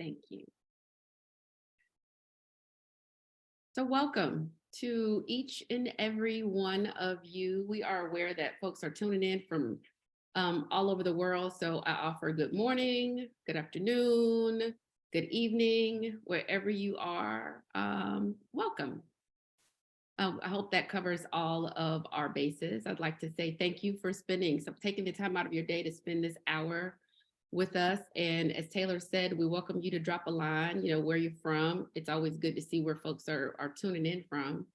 Thank you. So welcome to each and every one of you. We are aware that folks are tuning in from all over the world. So I offer good morning, good afternoon, good evening, wherever you are. Welcome. I hope that covers all of our bases. I'd like to say thank you for taking the time out of your day to spend this hour with us. And as Taylor said, we welcome you to drop a line, where you're from. It's always good to see where folks are tuning in from.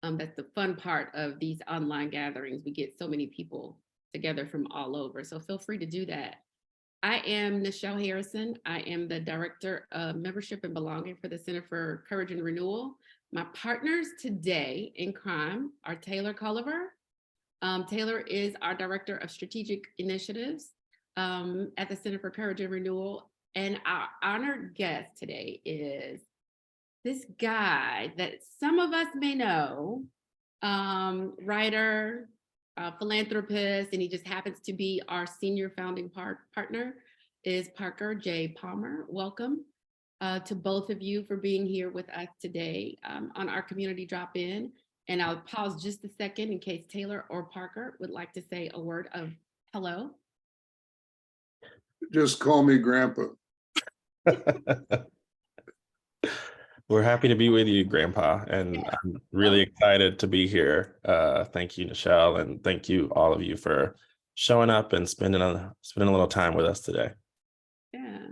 That's the fun part of these online gatherings. We get so many people together from all over. So feel free to do that. I am Nichelle Harrison. I am the Director of Membership and Belonging for the Center for Courage and Renewal. My partners today in crime are Taylor Culliver. Taylor is our Director of Strategic Initiatives at the Center for Courage and Renewal. And our honored guest today is this guy that some of us may know, writer, philanthropist, and he just happens to be our senior founding partner, is Parker J. Palmer. Welcome to both of you for being here with us today on our community drop-in. And I'll pause just a second in case Taylor or Parker would like to say a word of hello. Just call me Grandpa. We're happy to be with you, Grandpa, and Yeah. I'm really excited to be here. Thank you, Nichelle, and thank you all of you for showing up and spending a little time with us today. Yeah.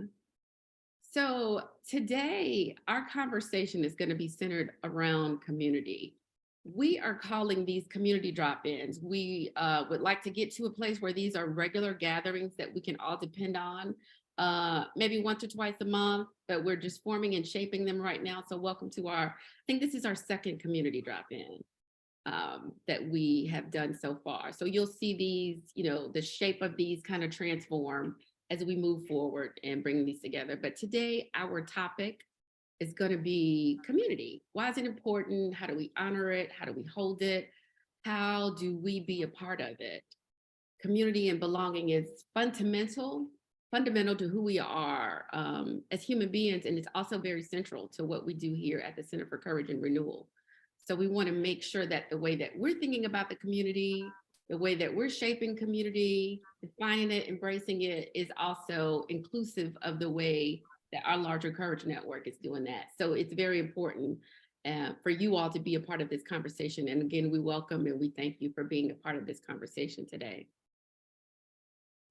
So today, our conversation is going to be centered around community. We are calling these community drop-ins. We would like to get to a place where these are regular gatherings that we can all depend on, maybe once or twice a month, but we're just forming and shaping them right now. So welcome to I think this is our second community drop-in that we have done so far. So you'll see these, the shape of these kind of transform as we move forward and bring these together. But today, our topic is going to be community. Why is it important? How do we honor it? How do we hold it? How do we be a part of it? Community and belonging is fundamental to who we are as human beings, and it's also very central to what we do here at the Center for Courage and Renewal. So we want to make sure that the way that we're thinking about the community, the way that we're shaping community, defining it, embracing it, is also inclusive of the way that our larger Courage Network is doing that. So it's very important for you all to be a part of this conversation. And again, we welcome and we thank you for being a part of this conversation today.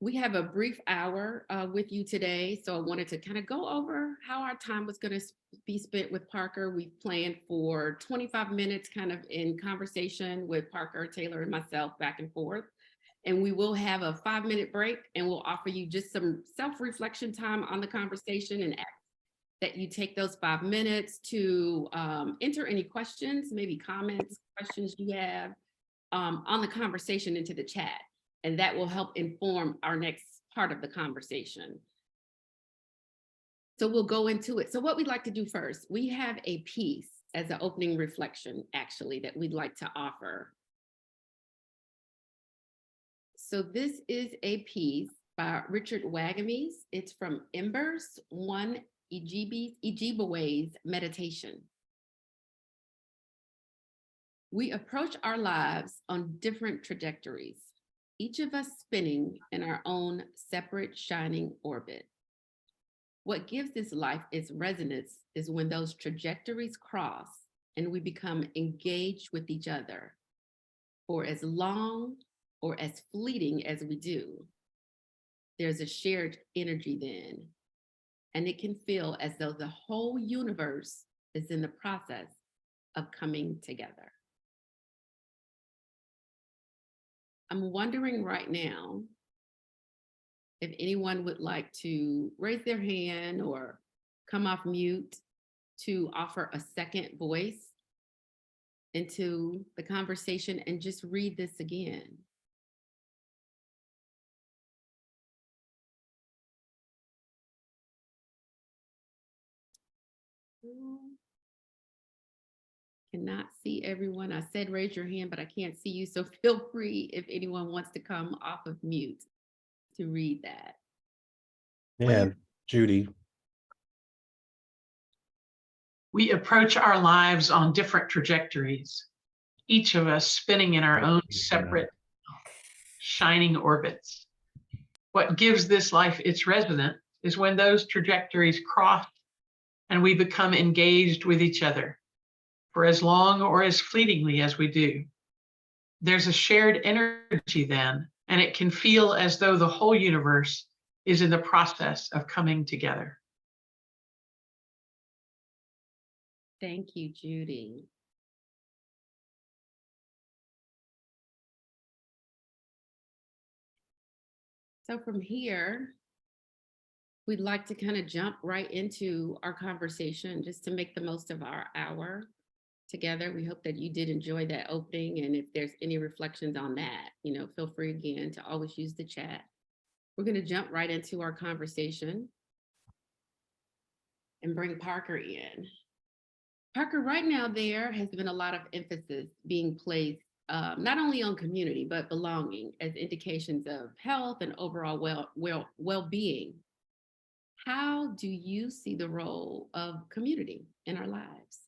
We have a brief hour with you today, so I wanted to kind of go over how our time was going to be spent with Parker. We've planned for 25 minutes kind of in conversation with Parker, Taylor, and myself back and forth. And we will have a 5-minute break, and we'll offer you just some self-reflection time on the conversation, and ask that you take those 5 minutes to enter any questions, maybe comments, questions you have on the conversation into the chat. And that will help inform our next part of the conversation. So we'll go into it. So what we'd like to do first, we have a piece as an opening reflection, actually, that we'd like to offer. So this is a piece by Richard Wagames. It's from Embers, One Ojibwe's Meditation. We approach our lives on different trajectories, each of us spinning in our own separate shining orbit. What gives this life its resonance is when those trajectories cross and we become engaged with each other for as long or as fleeting as we do. There's a shared energy then, and it can feel as though the whole universe is in the process of coming together. I'm wondering right now if anyone would like to raise their hand or come off mute to offer a second voice into the conversation and just read this again. Cannot see everyone. I said raise your hand, but I can't see you. So feel free if anyone wants to come off of mute to read that. Yeah, Judy. We approach our lives on different trajectories, each of us spinning in our own separate shining orbits. What gives this life its resonance is when those trajectories cross and we become engaged with each other for as long or as fleetingly as we do. There's a shared energy then, and it can feel as though the whole universe is in the process of coming together. Thank you, Judy. So from here, we'd like to kind of jump right into our conversation just to make the most of our hour together. We hope that you did enjoy that opening. And if there's any reflections on that, feel free again to always use the chat. We're going to jump right into our conversation and bring Parker in. Parker, right now there has been a lot of emphasis being placed not only on community, but belonging as indications of health and overall well-being. How do you see the role of community in our lives?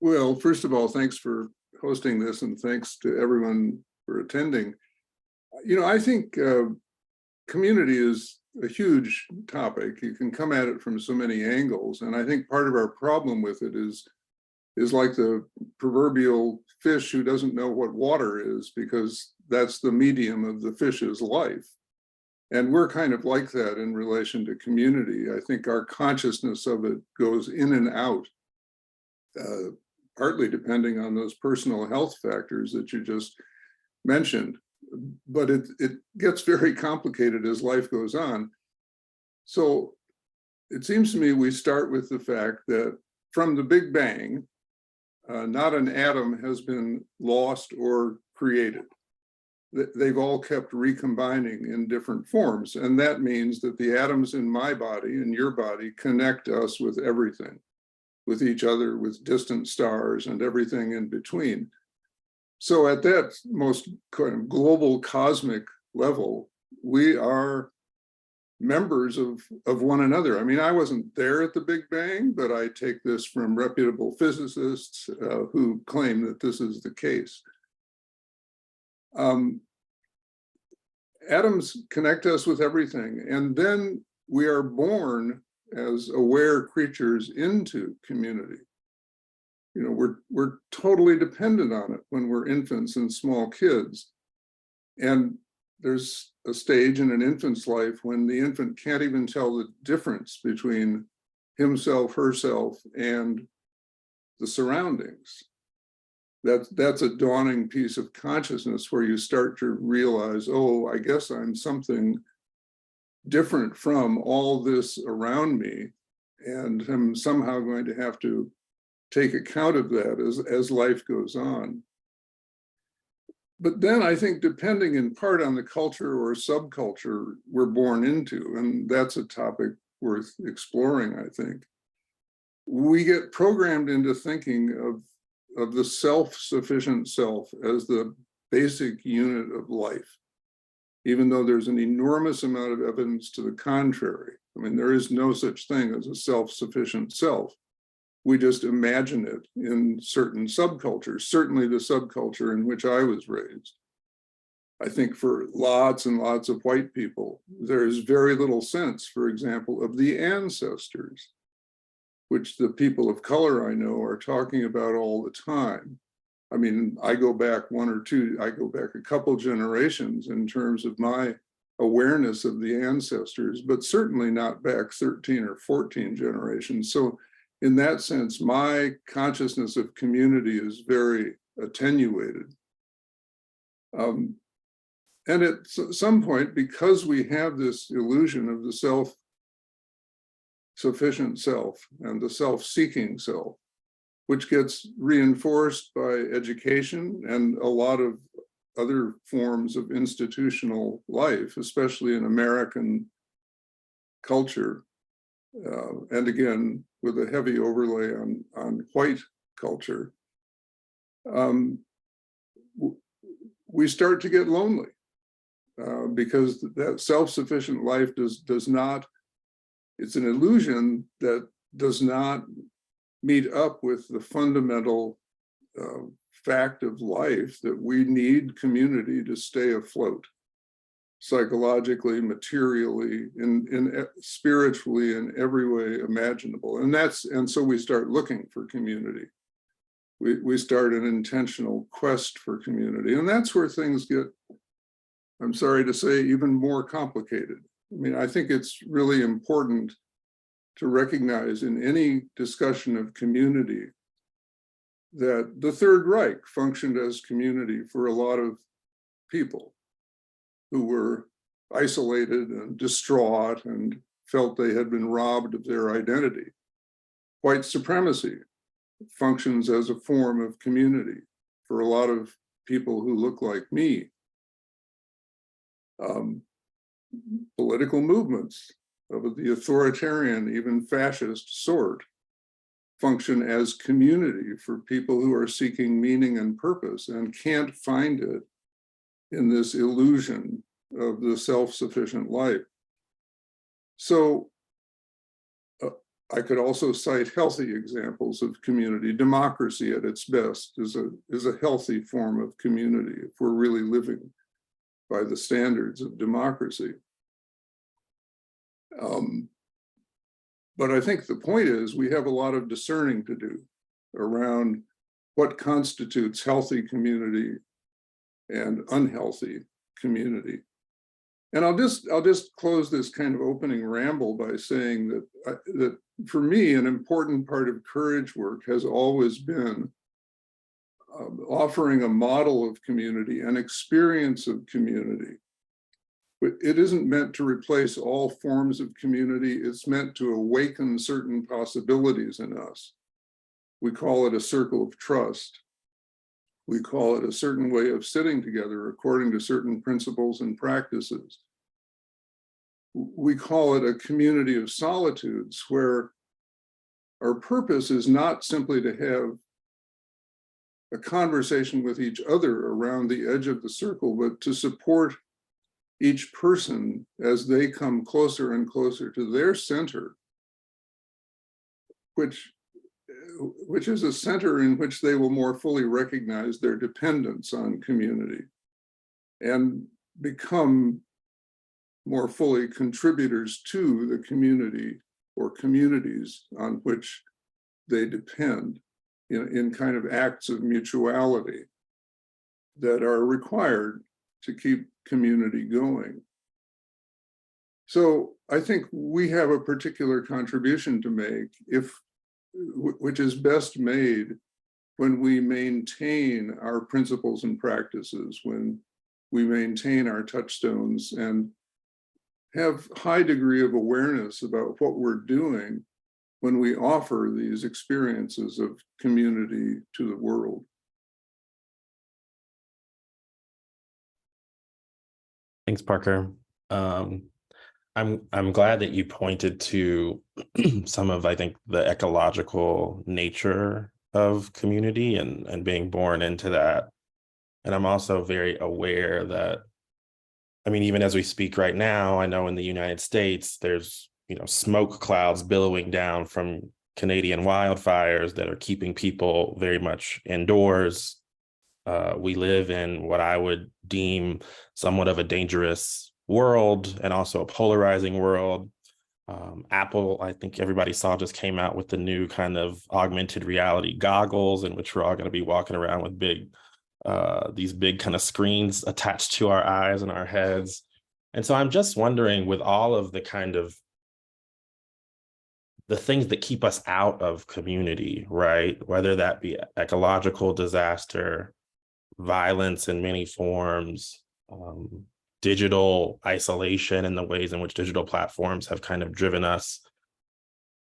Well, first of all, thanks for hosting this, and thanks to everyone for attending. I think community is a huge topic. You can come at it from so many angles, and I think part of our problem with it is like the proverbial fish who doesn't know what water is, because that's the medium of the fish's life. And we're kind of like that in relation to community. I think our consciousnit of it goes in and out, partly depending on those personal health factors that you just mentioned. But it gets very complicated as life goes on. So it seems to me we start with the fact that from the Big Bang, not an atom has been lost or created. They've all kept recombining in different forms. And that means that the atoms in my body and your body connect us with everything, with each other, with distant stars and everything in between. So at that most kind of global cosmic level, we are members of one another. I mean, I wasn't there at the Big Bang, but I take this from reputable physicists who claim that this is the case. Atoms connect us with everything, and then we are born as aware creatures into community. We're totally dependent on it when we're infants and small kids. And there's a stage in an infant's life when the infant can't even tell the difference between himself, herself, and the surroundings. That's a dawning piece of consciousness where you start to realize, oh, I guess I'm something different from all this around me, and I'm somehow going to have to take account of that as life goes on. But then I think, depending in part on the culture or subculture we're born into, and that's a topic worth exploring, I think, we get programmed into thinking of the self-sufficient self as the basic unit of life, even though there's an enormous amount of evidence to the contrary. I mean, there is no such thing as a self-sufficient self. We just imagine it in certain subcultures, certainly the subculture in which I was raised. I think for lots and lots of white people, there is very little sense, for example, of the ancestors, which the people of color I know are talking about all the time. I mean, I go back a couple generations in terms of my awareness of the ancestors, but certainly not back 13 or 14 generations. So in that sense, my consciousness of community is very attenuated. And at some point, because we have this illusion of the self-sufficient self and the self-seeking self, which gets reinforced by education and a lot of other forms of institutional life, especially in American culture, and again, with a heavy overlay on white culture, we start to get lonely because that self-sufficient life does not, it's an illusion that does not meet up with the fundamental fact of life that we need community to stay afloat, psychologically, materially, in spiritually, in every way imaginable. And so we start looking for community. We start an intentional quest for community, and that's where things get, I'm sorry to say, even more complicated. I mean, I think it's really important to recognize in any discussion of community that the Third Reich functioned as community for a lot of people who were isolated and distraught and felt they had been robbed of their identity. White supremacy functions as a form of community for a lot of people who look like me. Political movements of the authoritarian, even fascist sort, function as community for people who are seeking meaning and purpose and can't find it in this illusion of the self-sufficient life. So I could also cite healthy examples of community. Democracy at its best is a healthy form of community if we're really living by the standards of democracy. But I think the point is we have a lot of discerning to do around what constitutes healthy community and unhealthy community. And I'll just close this kind of opening ramble by saying that for me, an important part of courage work has always been offering a model of community, an experience of community. But it isn't meant to replace all forms of community. It's meant to awaken certain possibilities in us. We call it a circle of trust. We call it a certain way of sitting together according to certain principles and practices. We call it a community of solitudes where our purpose is not simply to have a conversation with each other around the edge of the circle, but to support each person as they come closer and closer to their center, which is a center in which they will more fully recognize their dependence on community and become more fully contributors to the community or communities on which they depend in kind of acts of mutuality that are required to keep community going. So I think we have a particular contribution to make, which is best made when we maintain our principles and practices, when we maintain our touchstones and have high degree of awareness about what we're doing when we offer these experiences of community to the world. Thanks, Parker. I'm glad that you pointed to some of, I think, the ecological nature of community and being born into that. And I'm also very aware that, I mean, even as we speak right now, I know in the United States, there's, smoke clouds billowing down from Canadian wildfires that are keeping people very much indoors. We live in what I would deem somewhat of a dangerous world and also a polarizing world. Apple, I think everybody saw, just came out with the new kind of augmented reality goggles in which we're all going to be walking around with these big kind of screens attached to our eyes and our heads. And so I'm just wondering, with all of the kind of the things that keep us out of community, right? Whether that be ecological disaster, violence in many forms, digital isolation, and the ways in which digital platforms have kind of driven us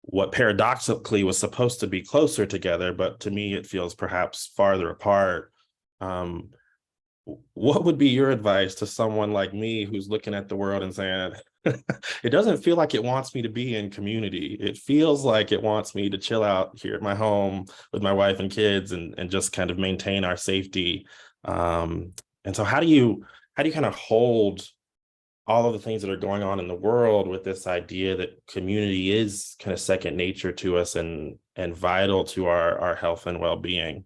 what paradoxically was supposed to be closer together, but to me, it feels perhaps farther apart. What would be your advice to someone like me who's looking at the world and saying, it doesn't feel like it wants me to be in community. It feels like it wants me to chill out here at my home with my wife and kids and just kind of maintain our safety. And so how do you kind of hold all of the things that are going on in the world with this idea that community is kind of second nature to us and vital to our health and well-being.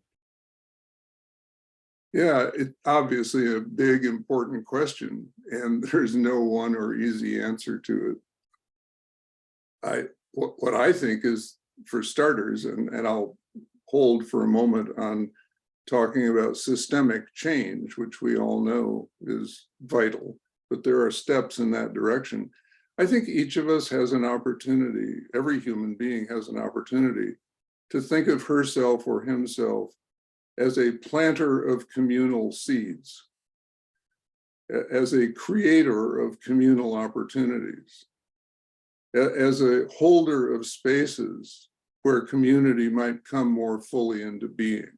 Yeah, it's obviously a big, important question, and there's no one or easy answer to it. What I think is, for starters, and I'll hold for a moment on talking about systemic change, which we all know is vital, but there are steps in that direction. I think each of us has an opportunity, every human being has an opportunity to think of herself or himself as a planter of communal seeds, as a creator of communal opportunities, as a holder of spaces where community might come more fully into being.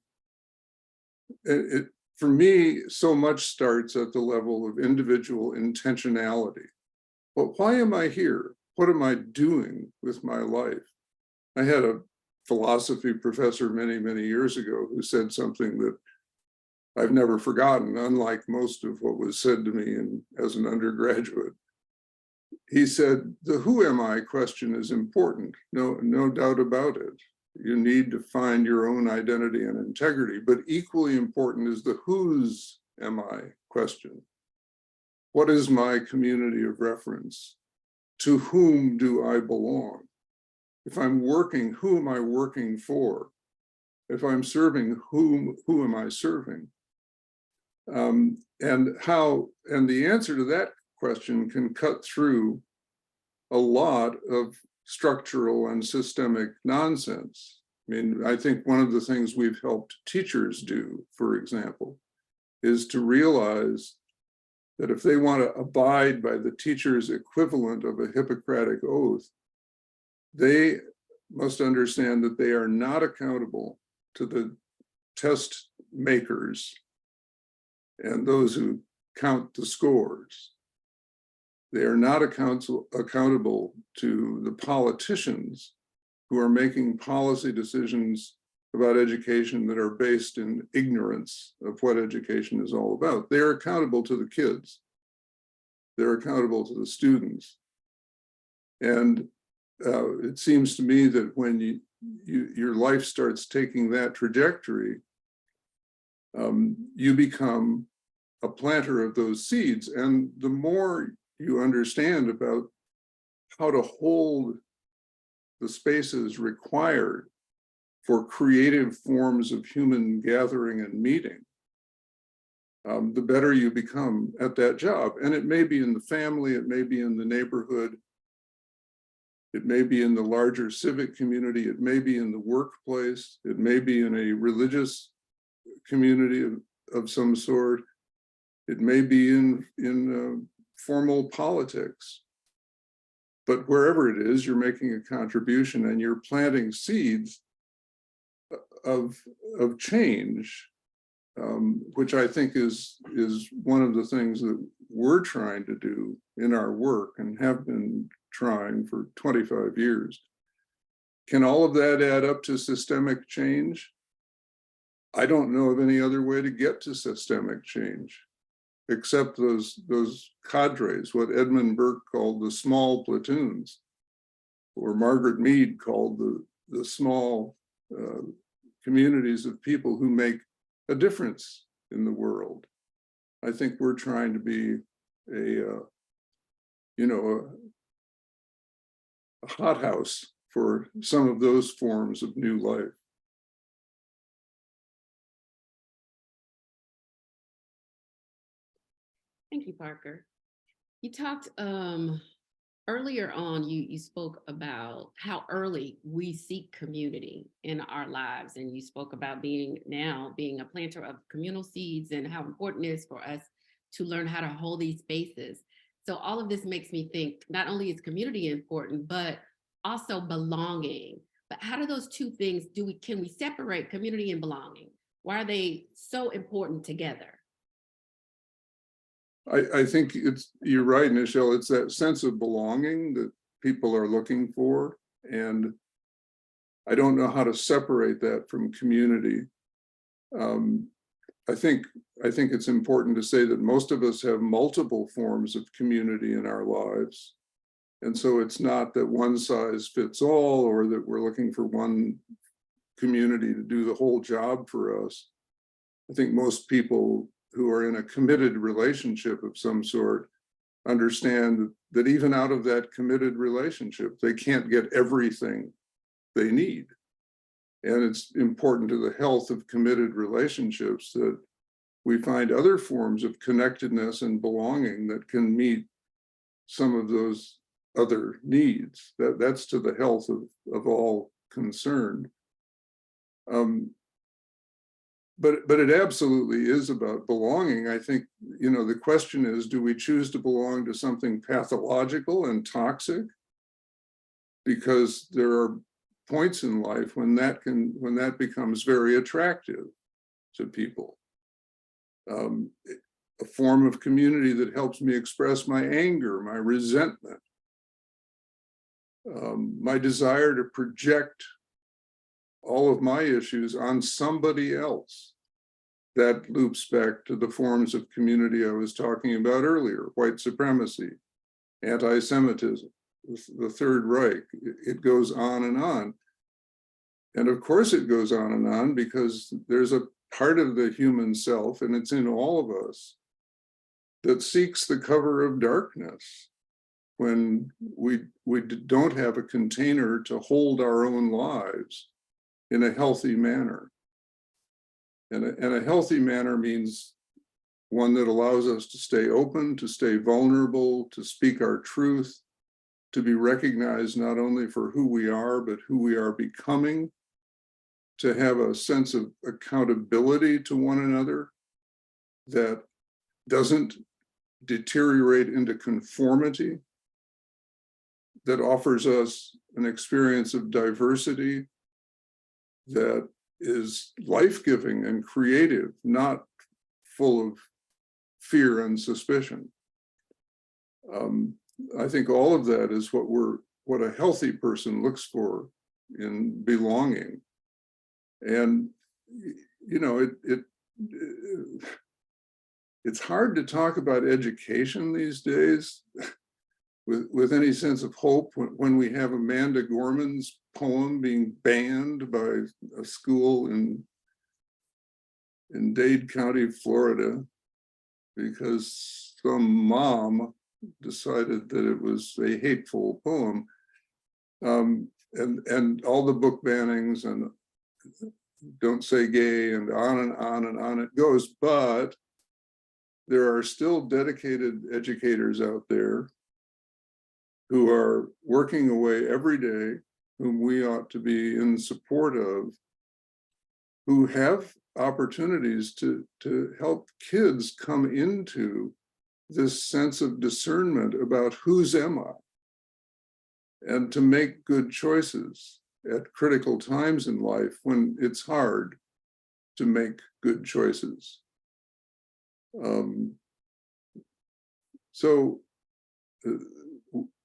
For me, so much starts at the level of individual intentionality. But why am I here? What am I doing with my life? I had a philosophy professor many, many years ago who said something that I've never forgotten, unlike most of what was said to me as an undergraduate. He said, the who am I question is important, no doubt about it. You need to find your own identity and integrity, but equally important is the whose am I question. What is my community of reference? To whom do I belong? If I'm working, who am I working for? If I'm serving, who am I serving? And the answer to that question can cut through a lot of structural and systemic nonsense. I mean, I think one of the things we've helped teachers do, for example, is to realize that if they want to abide by the teacher's equivalent of a Hippocratic oath, they must understand that they are not accountable to the test makers and those who count the scores. They are not accountable to the politicians who are making policy decisions about education that are based in ignorance of what education is all about. They are accountable to the kids. They're accountable to the students. And it seems to me that when your life starts taking that trajectory, you become a planter of those seeds. And the more you understand about how to hold the spaces required for creative forms of human gathering and meeting, the better you become at that job. And it may be in the family, it may be in the neighborhood, it may be in the larger civic community, it may be in the workplace, it may be in a religious community of some sort, it may be in formal politics. But wherever it is, you're making a contribution and you're planting seeds of change, which I think is one of the things that we're trying to do in our work and have been trying for 25 years. Can all of that add up to systemic change? I don't know of any other way to get to systemic change, except those cadres, what Edmund Burke called the small platoons, or Margaret Mead called the small communities of people who make a difference in the world. I think we're trying to be a hothouse for some of those forms of new life. Thank you, Parker. You talked earlier on, you spoke about how early we seek community in our lives. And you spoke about being a planter of communal seeds and how important it is for us to learn how to hold these spaces. So all of this makes me think not only is community important, but also belonging. But how do those two things, can we separate community and belonging? Why are they so important together? I think you're right, Nichelle, it's that sense of belonging that people are looking for. And I don't know how to separate that from community. I think I think it's important to say that most of us have multiple forms of community in our lives. And so it's not that one size fits all, or that we're looking for one community to do the whole job for us. I think most people who are in a committed relationship of some sort understand that even out of that committed relationship, they can't get everything they need. And it's important to the health of committed relationships that we find other forms of connectedness and belonging that can meet some of those other needs. That's to the health of all concerned. But it absolutely is about belonging. I think, the question is, do we choose to belong to something pathological and toxic? Because there are points in life when that becomes very attractive to people. A form of community that helps me express my anger, my resentment, my desire to project all of my issues on somebody else. That loops back to the forms of community I was talking about earlier: white supremacy, anti-Semitism, the Third Reich. It goes on and on. And of course it goes on and on, because there's a part of the human self, and it's in all of us, that seeks the cover of darkness when we don't have a container to hold our own lives in a healthy manner. And a healthy manner means one that allows us to stay open, to stay vulnerable, to speak our truth, to be recognized not only for who we are, but who we are becoming, to have a sense of accountability to one another that doesn't deteriorate into conformity, that offers us an experience of diversity that is life-giving and creative, not full of fear and suspicion. I think all of that is what a healthy person looks for in belonging. And it's hard to talk about education these days with any sense of hope when we have Amanda Gorman's poem being banned by a school in Dade County, Florida, because some mom decided that it was a hateful poem. And all the book bannings and Don't Say Gay and on it goes. But there are still dedicated educators out there who are working away every day, whom we ought to be in support of, who have opportunities to help kids come into this sense of discernment about whose am I, and to make good choices at critical times in life when it's hard to make good choices. So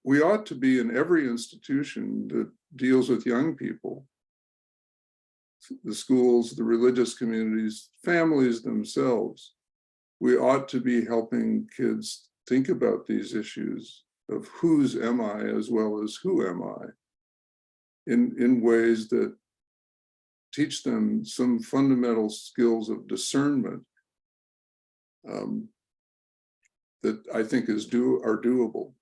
we ought to be in every institution that deals with young people, the schools, the religious communities, families themselves. We ought to be helping kids think about these issues of whose am I as well as who am I, in ways that teach them some fundamental skills of discernment that I think are doable.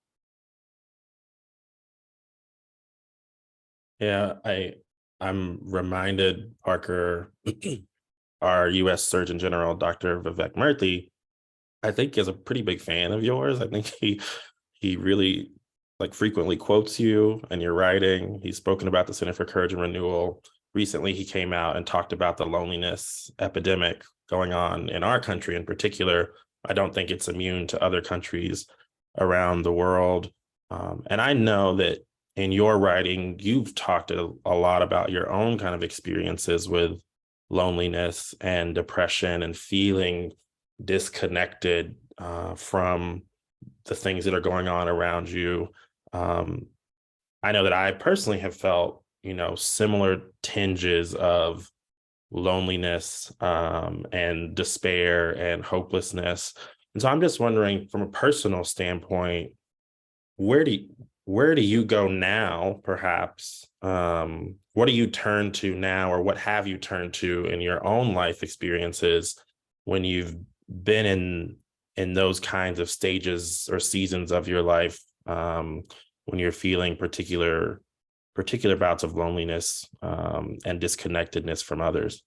Yeah, I'm reminded, Parker, our US Surgeon General, Dr. Vivek Murthy, I think is a pretty big fan of yours. I think he really frequently quotes you and your writing. He's spoken about the Center for Courage and Renewal. Recently, he came out and talked about the loneliness epidemic going on in our country in particular. I don't think it's immune to other countries around the world. And I know that in your writing, you've talked a lot about your own kind of experiences with loneliness and depression and feeling disconnected from the things that are going on around you. I know that I personally have felt, similar tinges of loneliness, and despair and hopelessness. And so I'm just wondering, from a personal standpoint, where do you, where do you go now, perhaps? What do you turn to now, or what have you turned to in your own life experiences when you've been in those kinds of stages or seasons of your life, when you're feeling particular bouts of loneliness, and disconnectedness from others?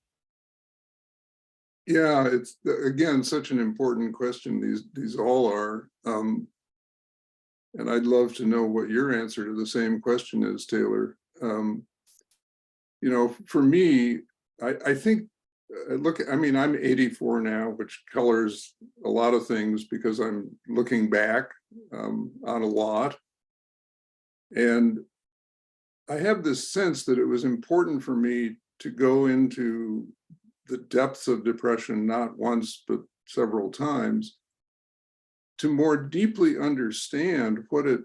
Yeah, it's again such an important question. These all are. And I'd love to know what your answer to the same question is, Taylor. For me, I think, I mean, I'm 84 now, which colors a lot of things because I'm looking back on a lot. And I have this sense that it was important for me to go into the depths of depression, not once, but several times, to more deeply understand what it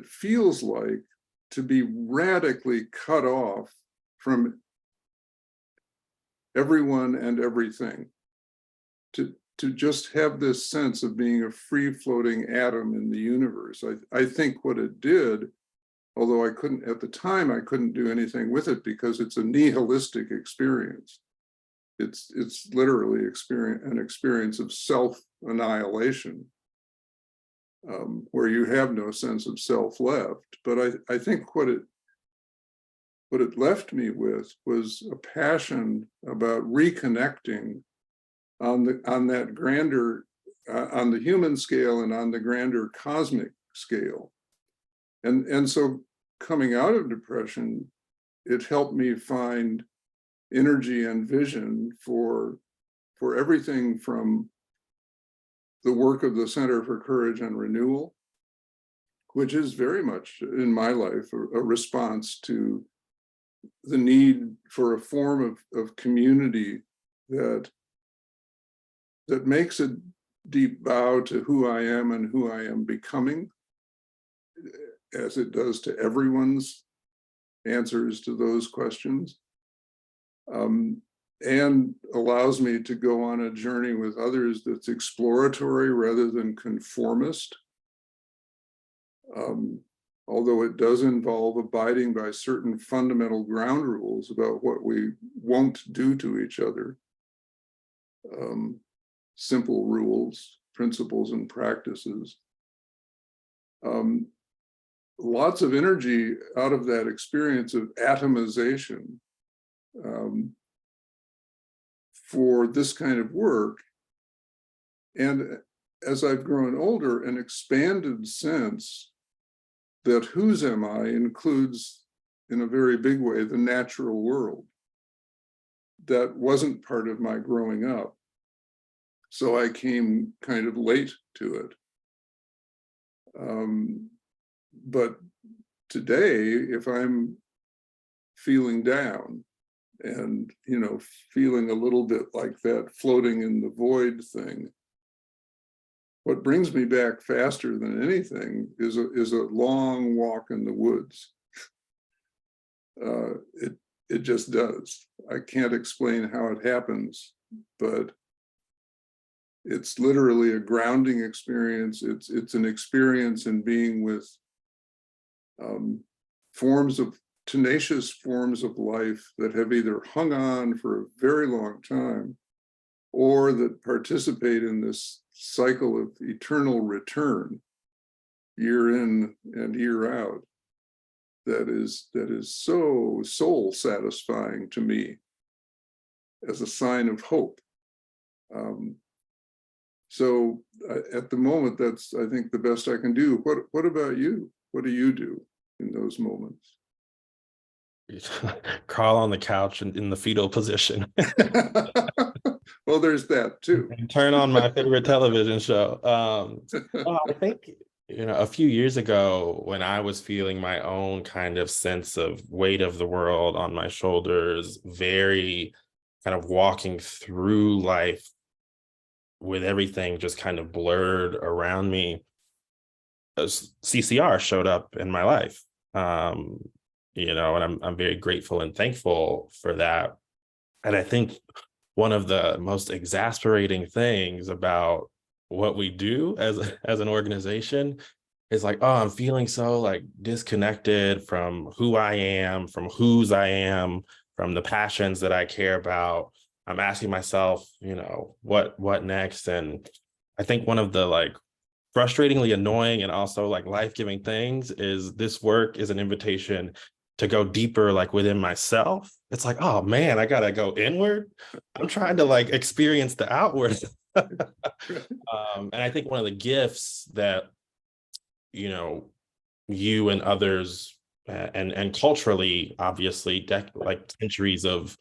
feels like to be radically cut off from everyone and everything, to just have this sense of being a free-floating atom in the universe. I think what it did, although I couldn't, at the time, I couldn't do anything with it because it's a nihilistic experience. It's literally an experience of self-annihilation, where you have no sense of self left. But I think what it left me with was a passion about reconnecting on that grander, on the human scale and on the grander cosmic scale. And so coming out of depression, it helped me find energy and vision for everything from the work of the Center for Courage and Renewal, which is very much in my life a response to the need for a form of community that makes a deep bow to who I am and who I am becoming, as it does to everyone's answers to those questions, and allows me to go on a journey with others that's exploratory rather than conformist. Although it does involve abiding by certain fundamental ground rules about what we won't do to each other. Simple rules, principles, and practices. Lots of energy out of that experience of atomization for this kind of work. And as I've grown older, an expanded sense that whose am I includes, in a very big way, the natural world. That wasn't part of my growing up. So I came kind of late to it. But today, if I'm feeling down and, feeling a little bit like that floating in the void thing, what brings me back faster than anything is a long walk in the woods. It just does. I can't explain how it happens, but it's literally a grounding experience. It's an experience in being with tenacious forms of life that have either hung on for a very long time or that participate in this cycle of eternal return, year in and year out, that is so soul satisfying to me as a sign of hope. So at the moment, that's, I think, the best I can do. What about you? What do you do in those moments? Crawl on the couch in the fetal position. Well, there's that too. And turn on my favorite television show. Well, I think, a few years ago, when I was feeling my own kind of sense of weight of the world on my shoulders, very kind of walking through life with everything just kind of blurred around me, CCR showed up in my life. And I'm very grateful and thankful for that. And I think one of the most exasperating things about what we do as an organization is like, oh, I'm feeling so like disconnected from who I am, from whose I am, from the passions that I care about. I'm asking myself, what next? And I think one of the like frustratingly annoying and also like life-giving things is this work is an invitation to go deeper like within myself. It's like, oh man, I gotta go inward. I'm trying to like experience the outward. And I think one of the gifts that you and others and culturally, obviously, like centuries of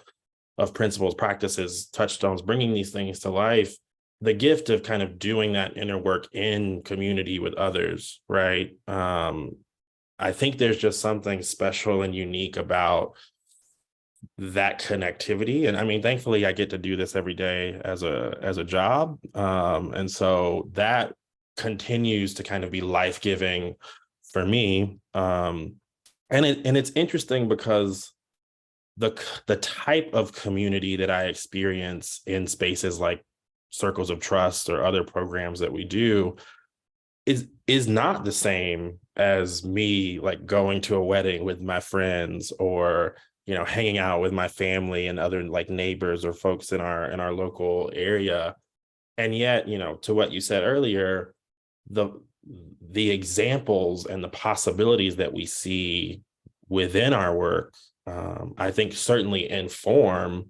principles, practices, touchstones, bringing these things to life, the gift of kind of doing that inner work in community with others, right? I think there's just something special and unique about that connectivity. And I mean, thankfully I get to do this every day as a job. And so that continues to kind of be life-giving for me. And it's interesting because the type of community that I experience in spaces like circles of trust or other programs that we do is not the same as me like going to a wedding with my friends or hanging out with my family and other like neighbors or folks in our local area. And yet, to what you said earlier, the examples and the possibilities that we see within our work, I think certainly inform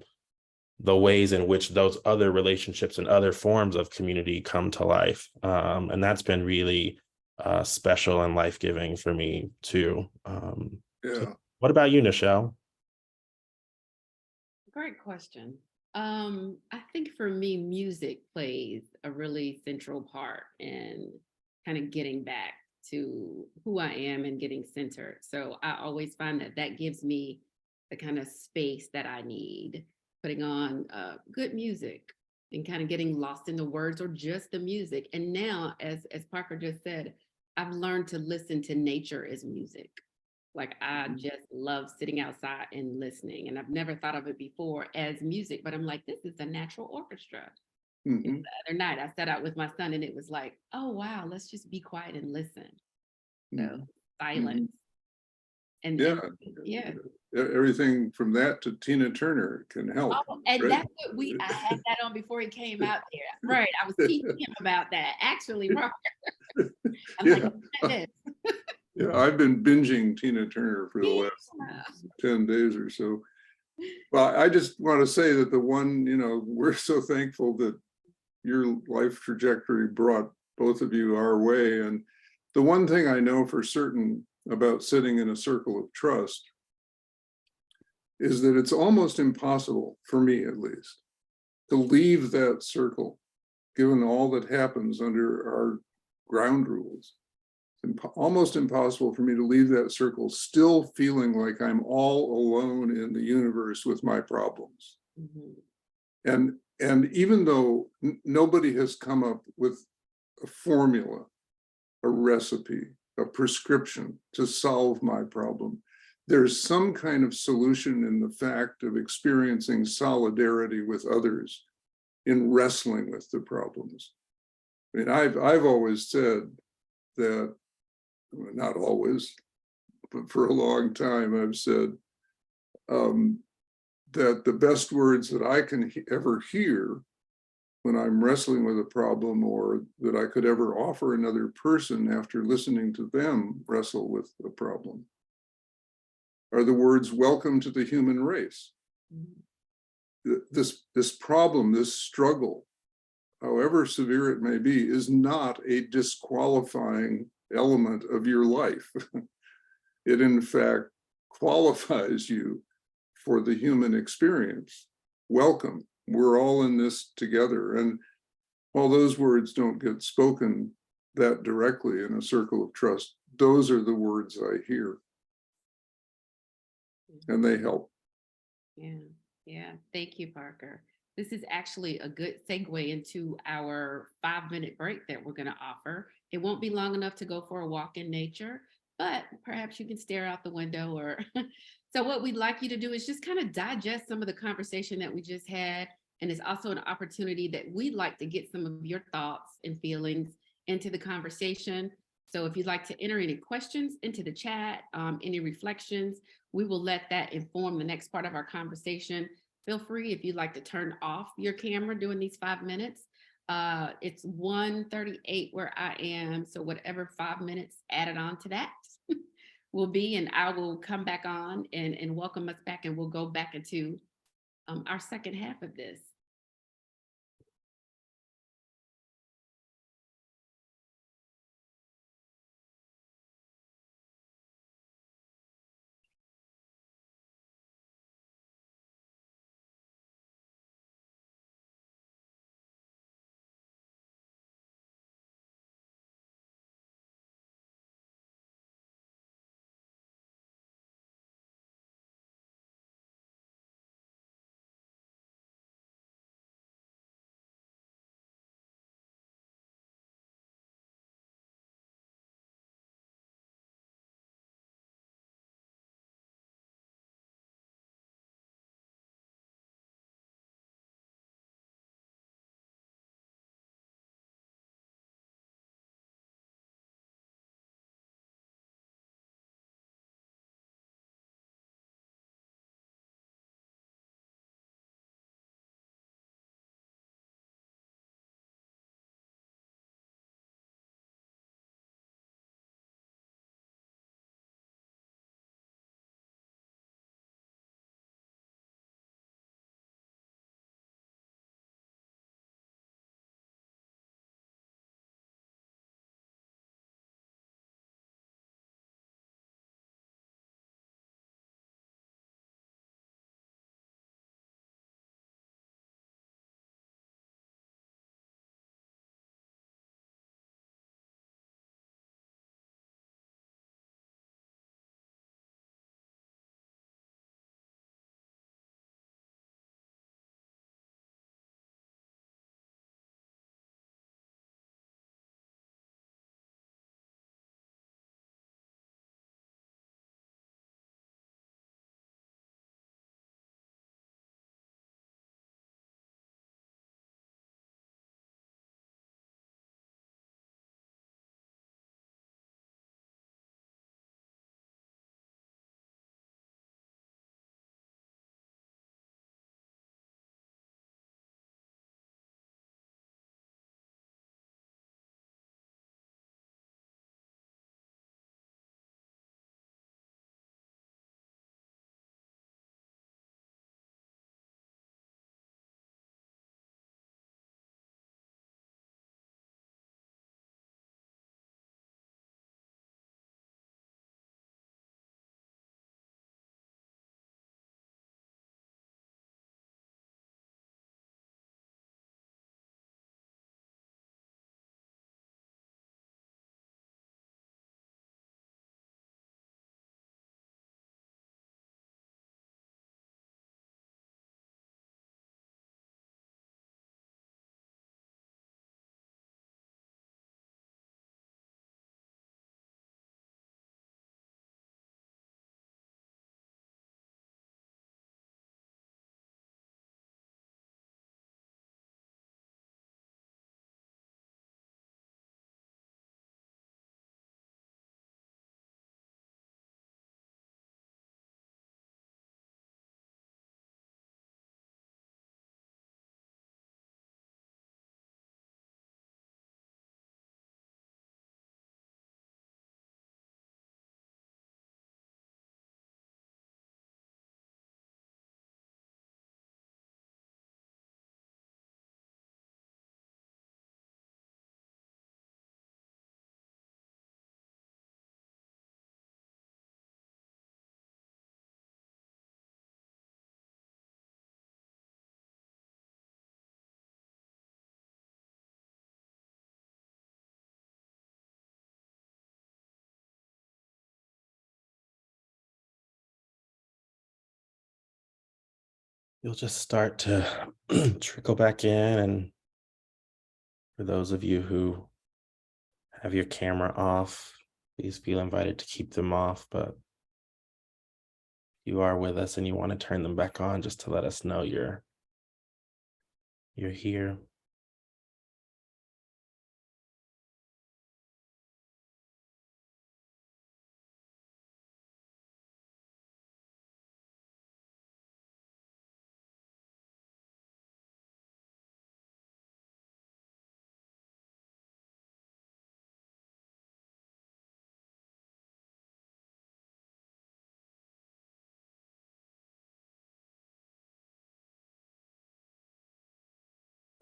the ways in which those other relationships and other forms of community come to life. And that's been really special and life-giving for me too. So what about you, Nichelle? Great question. I think for me, music plays a really central part in kind of getting back to who I am and getting centered. So I always find that gives me the kind of space that I need, putting on good music and kind of getting lost in the words or just the music. And now, as Parker just said, I've learned to listen to nature as music. Like I just love sitting outside and listening. And I've never thought of it before as music, but I'm like, this is a natural orchestra. And the other night I sat out with my son and it was like, oh wow, let's just be quiet and listen. So silence. And yeah. Everything from that to Tina Turner can help. Oh, and right? That's what I had that on before he came out there. Right. I was teaching him about that. Actually, Parker. I'm like, this. Yeah, I've been binging Tina Turner for the last 10 days or so. Well, I just want to say that we're so thankful that your life trajectory brought both of you our way. And the one thing I know for certain about sitting in a circle of trust is that it's almost impossible, for me at least, to leave that circle, given all that happens under our ground rules. Almost impossible for me to leave that circle still feeling like I'm all alone in the universe with my problems. And even though nobody has come up with a formula, a recipe, a prescription to solve my problem, there's some kind of solution in the fact of experiencing solidarity with others in wrestling with the problems. I mean, I've always said that, not always, but for a long time, I've said that the best words that I can ever hear when I'm wrestling with a problem, or that I could ever offer another person after listening to them wrestle with a problem, are the words, welcome to the human race. This problem, this struggle, however severe it may be, is not a disqualifying element of your life. It in fact qualifies you for the human experience. Welcome, we're all in this together. And while those words don't get spoken that directly in a circle of trust, those are the words I hear. And they help. Yeah. Thank you, Parker. This is actually a good segue into our 5-minute break that we're going to offer. It won't be long enough to go for a walk in nature, but perhaps you can stare out the window or so what we'd like you to do is just kind of digest some of the conversation that we just had. And it's also an opportunity that we'd like to get some of your thoughts and feelings into the conversation. So if you'd like to enter any questions into the chat, any reflections, we will let that inform the next part of our conversation. Feel free if you'd like to turn off your camera during these 5 minutes. It's 1:38 where I am. So whatever 5 minutes added on to that will be, and I will come back on and welcome us back, and we'll go back into our second half of this. You'll just start to trickle back in. And for those of you who have your camera off, please feel invited to keep them off, but you are with us and you want to turn them back on, just to let us know you're here.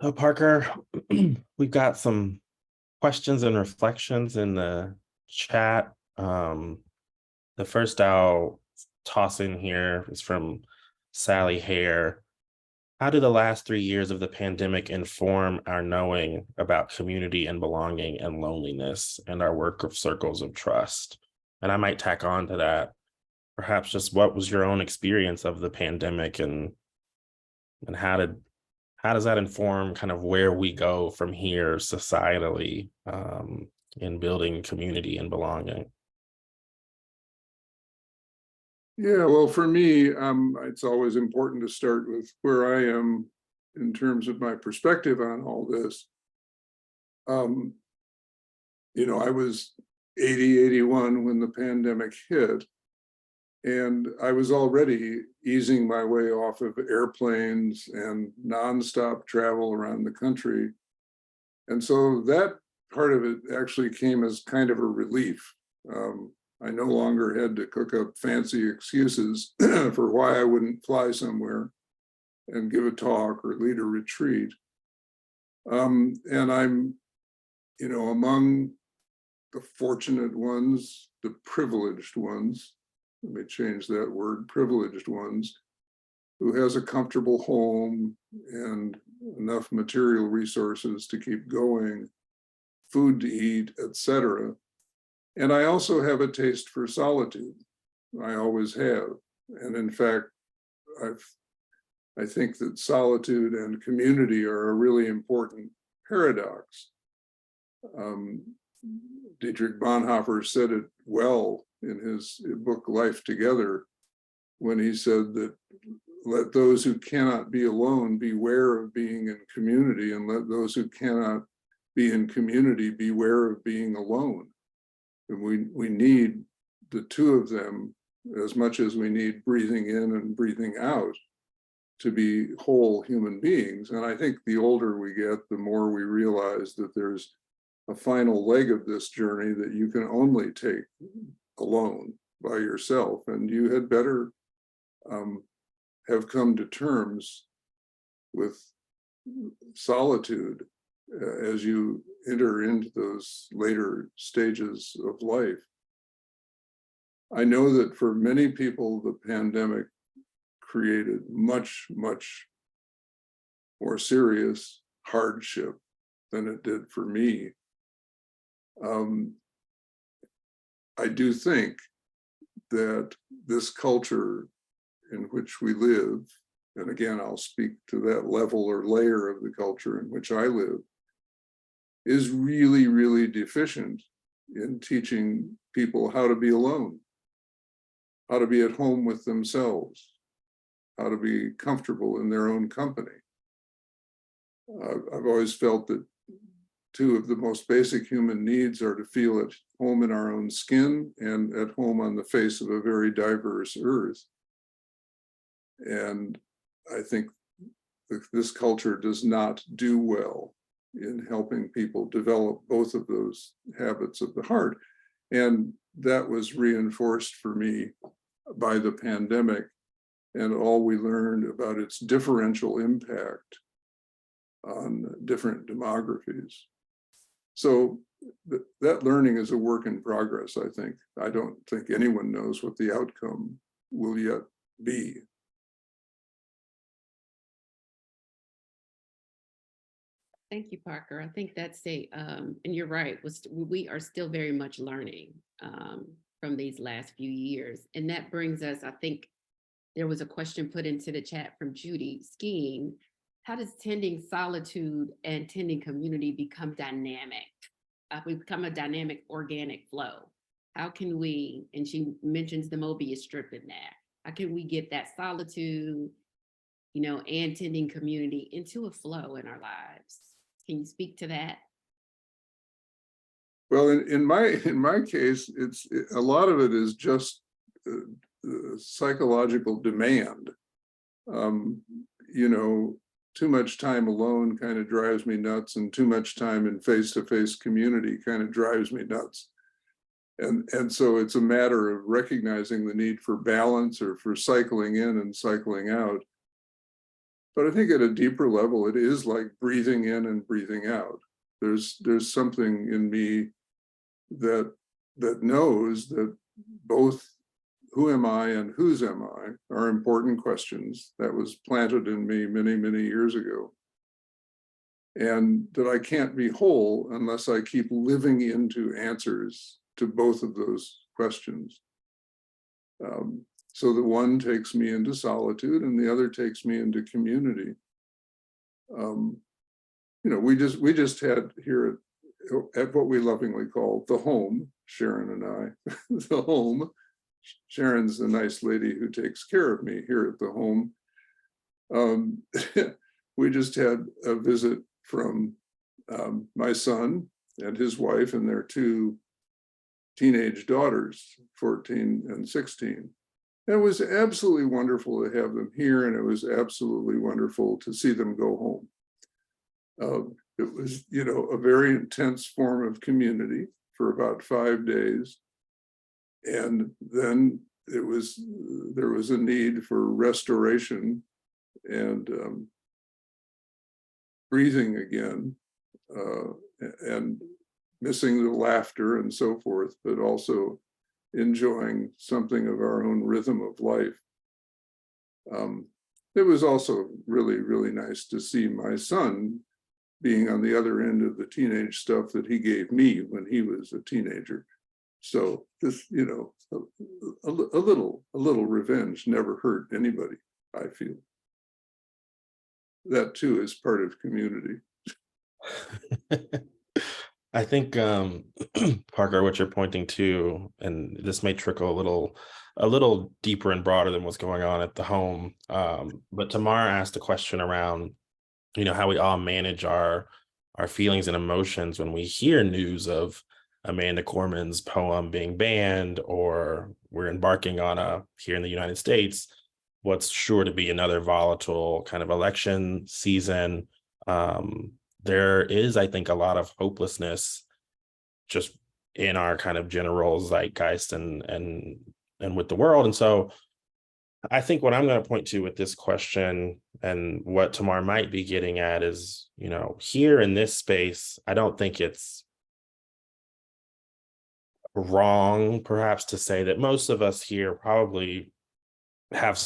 So Parker, we've got some questions and reflections in the chat. The first I'll toss in here is from Sally Hare. How do the last 3 years of the pandemic inform our knowing about community and belonging and loneliness and our work of circles of trust? And I might tack on to that, perhaps just what was your own experience of the pandemic, and how does that inform kind of where we go from here societally, in building community and belonging? Yeah, well, for me, it's always important to start with where I am in terms of my perspective on all this. I was 80, 81 when the pandemic hit, and I was already easing my way off of airplanes and nonstop travel around the country. And so that part of it actually came as kind of a relief. I no longer had to cook up fancy excuses for why I wouldn't fly somewhere and give a talk or lead a retreat. And I'm, among the fortunate ones, the privileged ones, let me change that word, privileged ones, who has a comfortable home and enough material resources to keep going, food to eat, etc. And I also have a taste for solitude. I always have. And in fact, I think that solitude and community are a really important paradox. Dietrich Bonhoeffer said it well in his book, Life Together, when he said that let those who cannot be alone beware of being in community, and let those who cannot be in community beware of being alone. And we need the two of them as much as we need breathing in and breathing out to be whole human beings. And I think the older we get, the more we realize that there's a final leg of this journey that you can only take alone by yourself. And you had better have come to terms with solitude as you enter into those later stages of life. I know that for many people, the pandemic created much, much more serious hardship than it did for me. I do think that this culture in which we live, and again, I'll speak to that level or layer of the culture in which I live, is really, really deficient in teaching people how to be alone, how to be at home with themselves, how to be comfortable in their own company. I've always felt that two of the most basic human needs are to feel at home in our own skin and at home on the face of a very diverse earth. And I think this culture does not do well in helping people develop both of those habits of the heart. And that was reinforced for me by the pandemic and all we learned about its differential impact on different demographies. So that learning is a work in progress, I think. I don't think anyone knows what the outcome will yet be. Thank you, Parker. I think that's and you're right, we are still very much learning from these last few years. And that brings us, I think there was a question put into the chat from Judy Skeen. How does tending solitude and tending community become dynamic? We become a dynamic organic flow. how can we, and she mentions the Mobius strip in that, how can we get that solitude, and tending community into a flow in our lives? Can you speak to that? Well, in my case, a lot of it is just psychological demand. Too much time alone kind of drives me nuts, and too much time in face-to-face community kind of drives me nuts. And so it's a matter of recognizing the need for balance, or for cycling in and cycling out. But I think at a deeper level, it is like breathing in and breathing out. There's something in me that knows that both who am I and whose am I are important questions. That was planted in me many, many years ago. And that I can't be whole unless I keep living into answers to both of those questions. So the one takes me into solitude and the other takes me into community. We just had here at what we lovingly call the home, Sharon and I, the home. Sharon's the nice lady who takes care of me here at the home. We just had a visit from my son and his wife and their two teenage daughters, 14 and 16. And it was absolutely wonderful to have them here, and it was absolutely wonderful to see them go home. It was, a very intense form of community for about 5 days. And then there was a need for restoration and breathing again, and missing the laughter and so forth, but also enjoying something of our own rhythm of life. It was also really, really nice to see my son being on the other end of the teenage stuff that he gave me when he was a teenager. So this, a little revenge never hurt anybody, I feel. That too is part of community. I think, Parker, what you're pointing to, and this may trickle a little deeper and broader than what's going on at the home. But Tamara asked a question around, how we all manage our feelings and emotions when we hear news of Amanda Corman's poem being banned, or we're embarking on here in the United States, what's sure to be another volatile kind of election season. There is, I think, a lot of hopelessness just in our kind of general zeitgeist and with the world. And so I think what I'm going to point to with this question, and what Tamar might be getting at, is, here in this space, I don't think it's wrong, perhaps, to say that most of us here probably have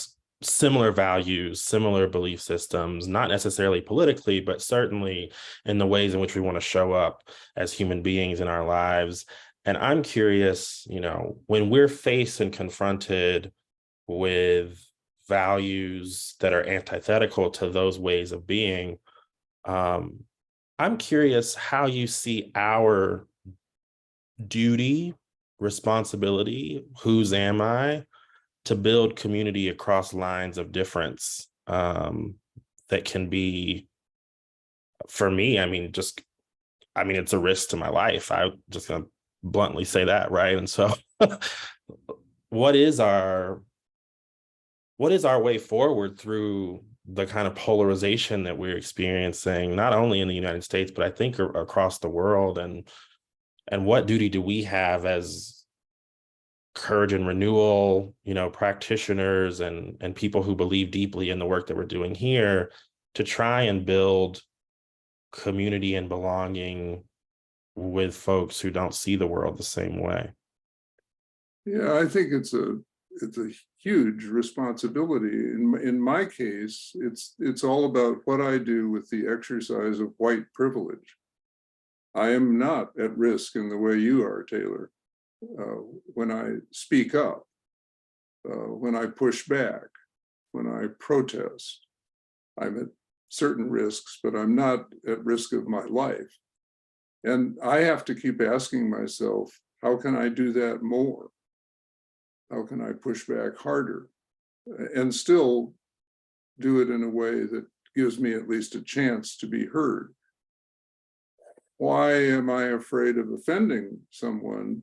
similar values, similar belief systems, not necessarily politically, but certainly in the ways in which we want to show up as human beings in our lives. And I'm curious, when we're faced and confronted with values that are antithetical to those ways of being, I'm curious how you see our duty, responsibility, whose am I, to build community across lines of difference, that can be, for me, it's a risk to my life. I'm just gonna bluntly say that, right? And so what is our way forward through the kind of polarization that we're experiencing, not only in the United States, but I think across the world? And what duty do we have as Courage and Renewal, practitioners and people who believe deeply in the work that we're doing here, to try and build community and belonging with folks who don't see the world the same way? Yeah, I think it's a huge responsibility. In my case, it's all about what I do with the exercise of white privilege. I am not at risk in the way you are, Taylor. When I speak up, when I push back, when I protest, I'm at certain risks, but I'm not at risk of my life. And I have to keep asking myself, how can I do that more? How can I push back harder and still do it in a way that gives me at least a chance to be heard? Why am I afraid of offending someone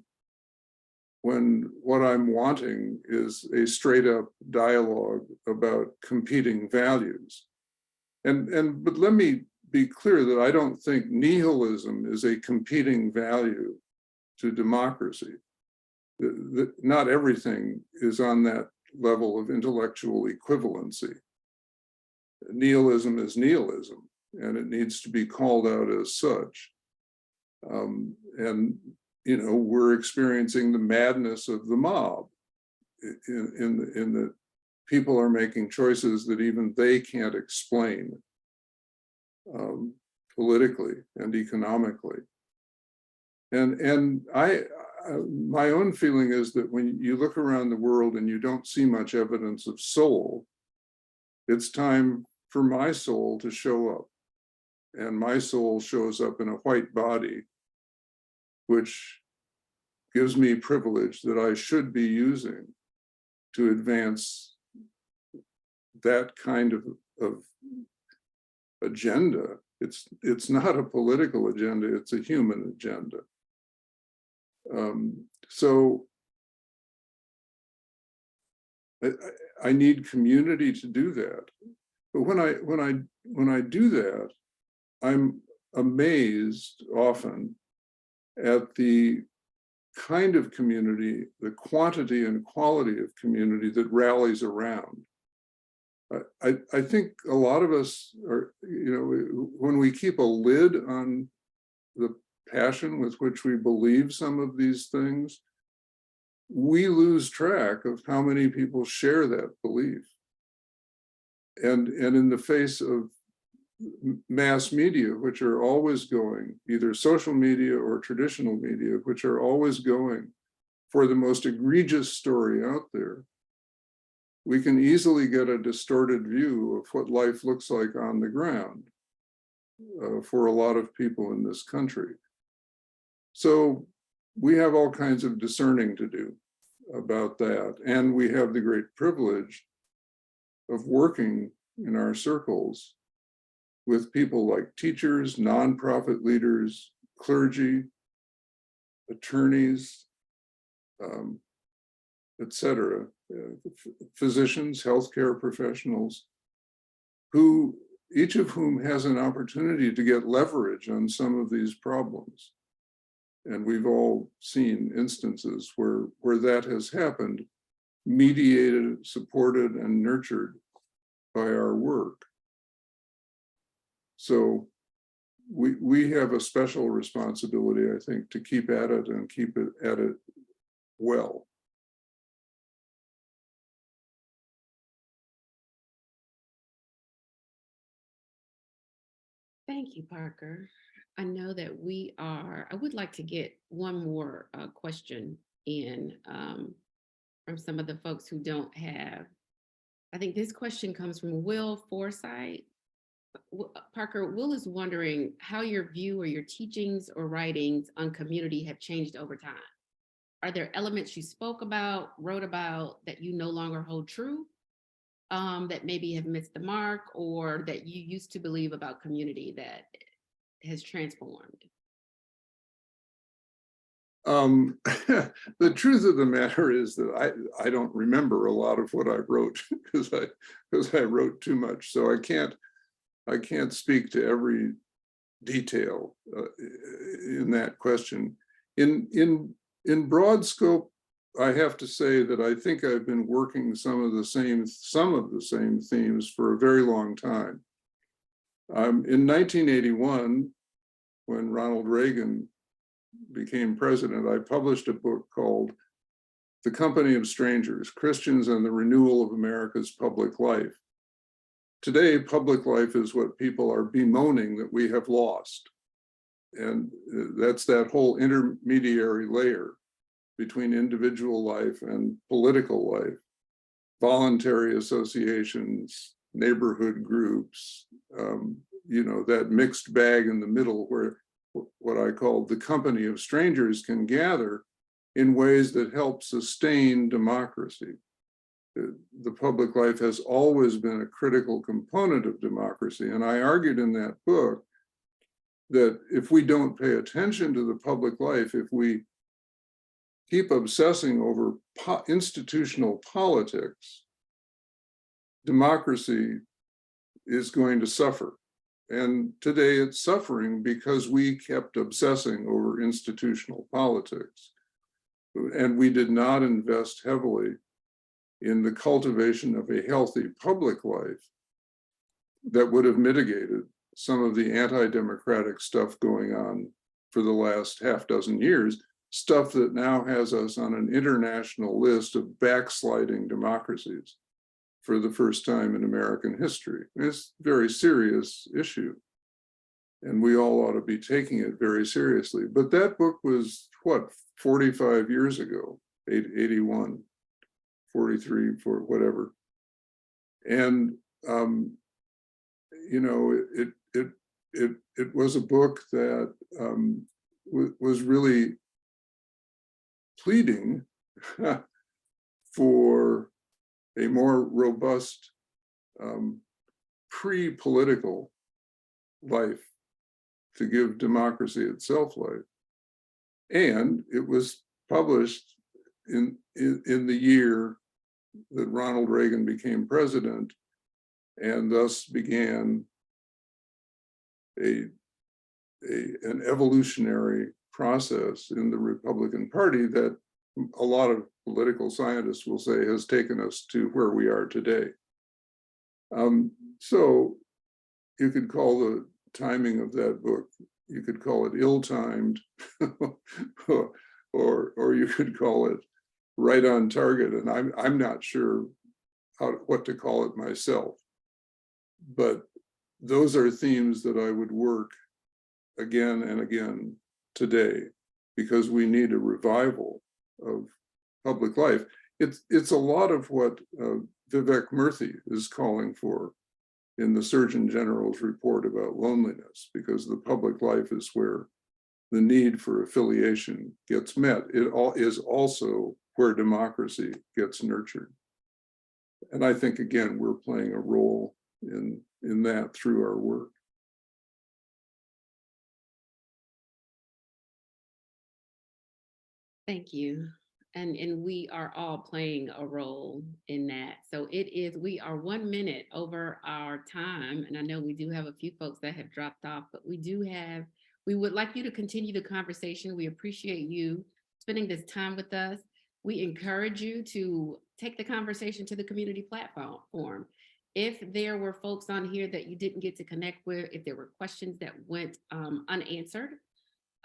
when what I'm wanting is a straight up dialogue about competing values? But let me be clear that I don't think nihilism is a competing value to democracy. Not everything is on that level of intellectual equivalency. Nihilism is nihilism, and it needs to be called out as such. And we're experiencing the madness of the mob in that people are making choices that even they can't explain politically and economically. And my own feeling is that when you look around the world and you don't see much evidence of soul, it's time for my soul to show up. And my soul shows up in a white body, which gives me privilege that I should be using to advance that kind of agenda. It's not a political agenda, it's a human agenda. So I need community to do that. But when I do that, I'm amazed often at the kind of community, the quantity and quality of community that rallies around. I think a lot of us are, when we keep a lid on the passion with which we believe some of these things, we lose track of how many people share that belief. And in the face of mass media, which are always going, either social media or traditional media, which are always going for the most egregious story out there, we can easily get a distorted view of what life looks like on the ground for a lot of people in this country. So we have all kinds of discerning to do about that. And we have the great privilege of working in our circles with people like teachers, nonprofit leaders, clergy, attorneys, etc., physicians, healthcare professionals, who each of whom has an opportunity to get leverage on some of these problems. And we've all seen instances where that has happened, mediated, supported, and nurtured by our work. So we have a special responsibility, I think, to keep at it and keep it at it well. Thank you, Parker. I know that I would like to get one more question in from some of the folks who don't have. I think this question comes from Will Forsythe. Parker, Will is wondering how your view or your teachings or writings on community have changed over time. Are there elements you spoke about, wrote about that you no longer hold true, that maybe have missed the mark, or that you used to believe about community that has transformed? The truth of the matter is that I don't remember a lot of what I wrote because I wrote too much. So I can't speak to every detail in that question. In broad scope, I have to say that I think I've been working some of the same themes for a very long time. In 1981, when Ronald Reagan became president, I published a book called The Company of Strangers, Christians and the Renewal of America's Public Life. Today, public life is what people are bemoaning that we have lost. And that's that whole intermediary layer between individual life and political life, voluntary associations, neighborhood groups, that mixed bag in the middle where what I call the company of strangers can gather in ways that help sustain democracy. The public life has always been a critical component of democracy. And I argued in that book that if we don't pay attention to the public life, if we keep obsessing over institutional politics, democracy is going to suffer. And today it's suffering because we kept obsessing over institutional politics. And we did not invest heavily in the cultivation of a healthy public life that would have mitigated some of the anti-democratic stuff going on for the last half dozen years, stuff that now has us on an international list of backsliding democracies for the first time in American history. It's a very serious issue, and we all ought to be taking it very seriously. But that book was, what, 45 years ago, 81, 43, for whatever. And, you know, it was a book that was really pleading for a more robust pre-political life to give democracy itself life. And it was published in the year that Ronald Reagan became president, and thus began an evolutionary process in the Republican Party that a lot of political scientists will say has taken us to where we are today. So you could call the timing of that book, you could call it ill-timed, or you could call it right on target. And I'm not sure what to call it myself. But those are themes that I would work again and again today, because we need a revival of public life. It's a lot of what Vivek Murthy is calling for in the Surgeon General's report about loneliness, because the public life is where the need for affiliation gets met. It is also where democracy gets nurtured. And I think, again, we're playing a role in that through our work. Thank you. And we are all playing a role in that. So we are 1 minute over our time. And I know we do have a few folks that have dropped off, but we would like you to continue the conversation. We appreciate you spending this time with us. We encourage you to take the conversation to the community platform. If there were folks on here that you didn't get to connect with, if there were questions that went unanswered,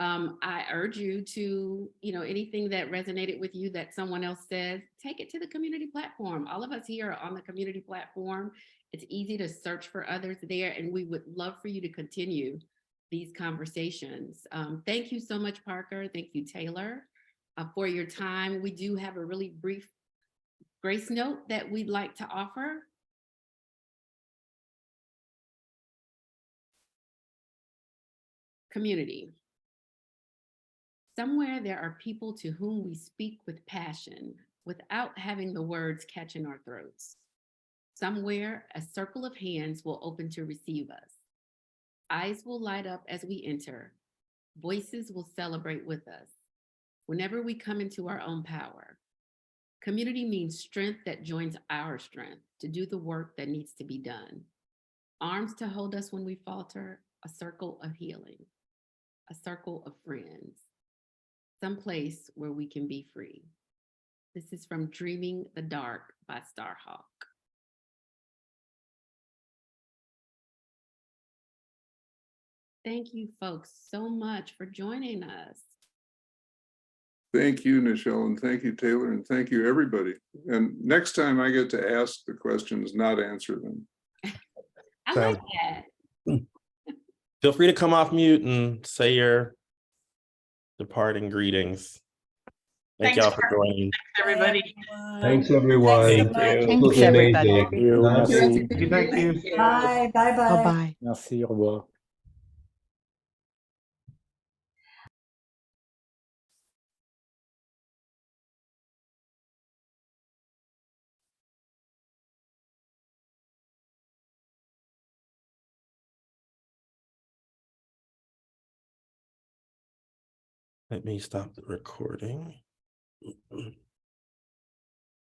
I urge you to, anything that resonated with you that someone else says, take it to the community platform. All of us here are on the community platform. It's easy to search for others there, and we would love for you to continue these conversations. Thank you so much, Parker. Thank you, Taylor, for your time. We do have a really brief grace note that we'd like to offer. Community. Somewhere there are people to whom we speak with passion without having the words catch in our throats. Somewhere a circle of hands will open to receive us. Eyes will light up as we enter. Voices will celebrate with us. Whenever we come into our own power, community means strength that joins our strength to do the work that needs to be done. Arms to hold us when we falter, a circle of healing, a circle of friends. Someplace where we can be free. This is from Dreaming the Dark by Starhawk. Thank you folks so much for joining us. Thank you, Nichelle, and thank you, Taylor, and thank you, everybody. And next time I get to ask the questions, not answer them. I like that. Feel free to come off mute and say your departing greetings. Thank y'all for joining. Thanks, everybody. Thanks, everyone. Thank you. This was amazing. Thank you. Nice. Merci. Thank you. Bye, bye, bye. Bye-bye. Merci, au revoir. Let me stop the recording.